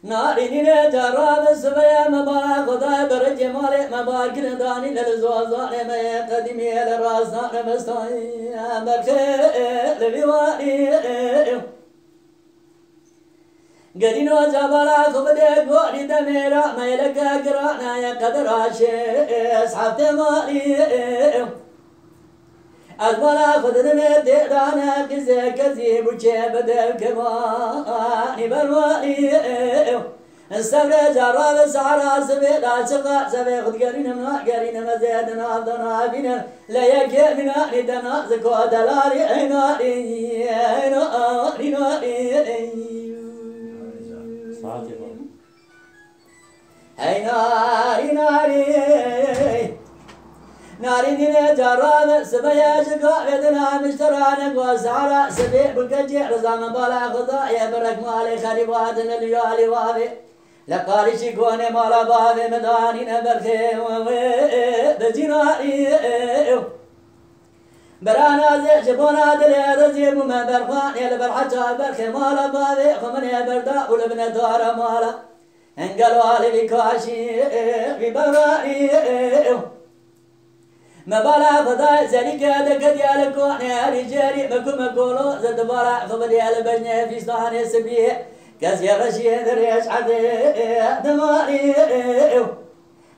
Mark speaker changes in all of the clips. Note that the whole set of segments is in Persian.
Speaker 1: ناريني جراب السبيا مبارك خداي برج مالي مبارك نداني للزوازان ما قديمي للراسان مستاني برخي لبيواني قدينو جبلا خبدي قولي دميرا ما يلقى قرانا يا قدر عشي اصحاب تمالي أزمانا خدنا مديرانا كزي كزي بوشي بدل كماني بالوالي السبرة جراب سعرا سبيلا شقا سبي خد قرينا مزيدنا أفضنا بنا لا يكي منا ندنا زكو دلالي عيناري عيناري ناريني جراب سبيا شقا بدنا مشترانا وسعرا سبي بلقجي رزام بالا خضايا برك مالي خريباتنا اليالي وابي لقاري شكوني مالا بابي مدانينا برخي بجناري برانا زي جبونا دلي رزيب وما برخاني لبرحجا برخي مالا بابي خمني بردا ولبنا دارا مالا انقلوا لي بكاشي ببراني مبالا فضاي زليك هذا قد يالكوني رجالي مكو مقولو زد بالا خبدي على بجني في صاني سبيه كاسي رشيد ريش عدي دماري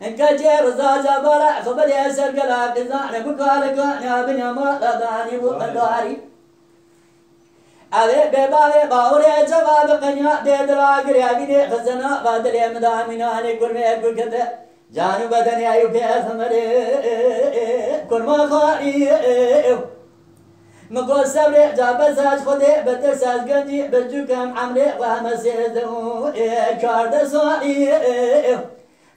Speaker 1: انك جير زاجا بالا خبدي سرقلا قزاني بكالكوني ابن مالا داني وقداري أبي ببابي باوري جواب قنيا ديدرا قريبي خزنا بادلي مداميناني قرمي قلقته جانو بدني أيو بيثمري كن ما خاري مقول سبري جاب ساج خدي بدر ساج قنجي بجو كم عمري وهم سيدو كارد سواري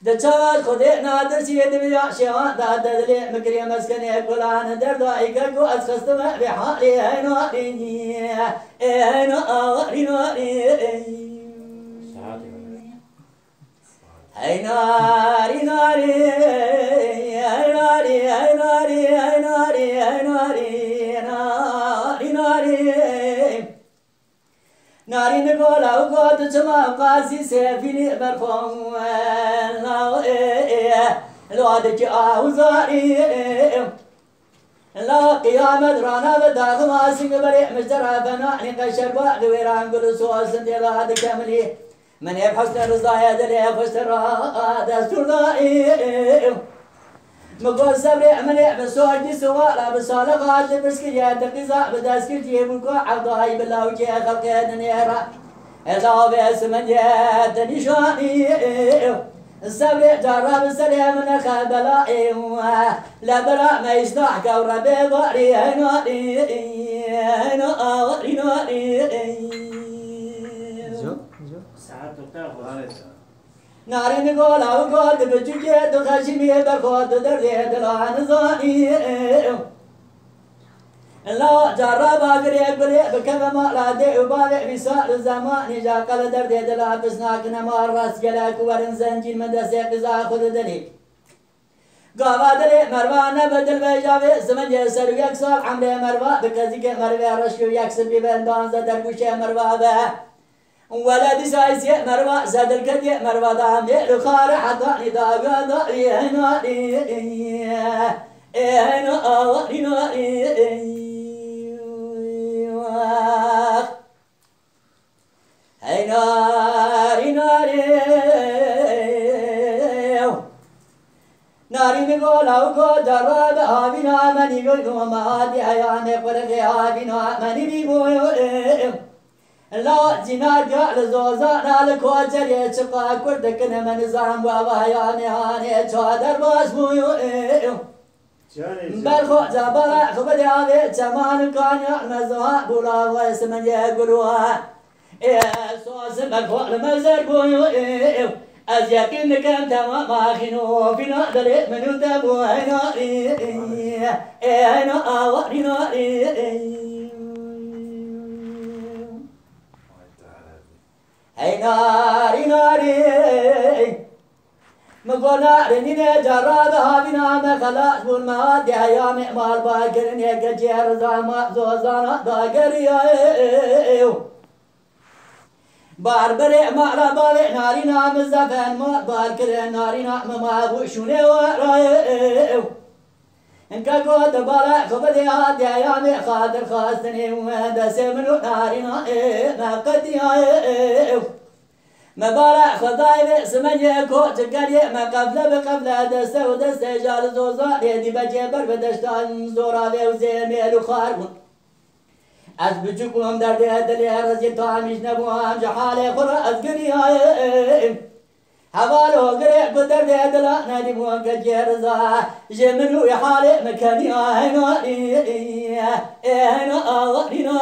Speaker 1: دچاج خدي نادر سيد بيا شيوان دادلي مكري مسكني كلان دردائي كو أسخستم بحالي هينو Hey nari nari, hey nari, hey nari, hey nari, hey nari, nari nari. Nari Nicola, God, Chama, Kasi, Sefini, Berfong, Lord, Jauzari. لا قيامة رانا بداخل ما سنقبلي مجدرها فنعني قشر بعد ويران قلو سوال سندي هذا كاملي من يبحث الرضايا دلي يبحث الرادة سردائي مقول سبري عملي بسوال دي سوالا بسالة غاد برسكي دقيزا بداسكي جيبوكو عبدالله بالله وجي خلقي دنيرا إذا باسمن يدني شاني السبري جرب سريع من خبلائي لا برا ما يشتاح كورا بضاري هنواري ناري نقول أو قد بجوجي دخشمي بخوض دري دلان زاني لا جرب أقري أقري بكذا ما لا دي وبالي بسال الزمان جا قل دردي دلا بسناك نمار راس جلاك ورن زنجين مدرسة قزا خذ دليك قاوا دلي مروانا بدل بيجاوي زمن يسر يكسر عمري مروا بكزيك مروي رشكو يكسر ببندان زدر بوشي مروا به ولد سايسي مروا زدر كدي مروا دامي لخار حتى نداغا داري هنواري Hey nari nari, nari me go lau go darab avina mani go goma di ayane parge avina mani bi go la jinar ga zoza nal ko chare chqa kur dekne man zam wa ayane ane chadar bas mo برخو جبلا خبر ياوي جمان كانيا نزوا بولا واسمن يقولوا سوس مكو المزر بويو از يقين كم تمام اخينو فينا دلي منو تبو هنا هنا اورينا هنا ناري مقول نارني جربها بنا مخلاص بالمواد يا مال باكرني كجير زما زوزانا داغريا باربري مالا بالي نارينا مزفن ما بالكر نارينا ما بوشوني وراي انك قد بالا خبدي هادي ايامي خاطر خاصني وهذا سمنو نارينا ما قد ما بالا خداي سمني كو تقري ما قبل بقبل دسته ودسته جال زوزا يدي بجبر بدشتان زورا وزيميل وخاربون از بچوکم در دل رزی تامیش نبوام جحاله خورا از گریه حوالو گره بدر دل ندی موان کجرزا جمنو حاله مکانی آهنا آهنا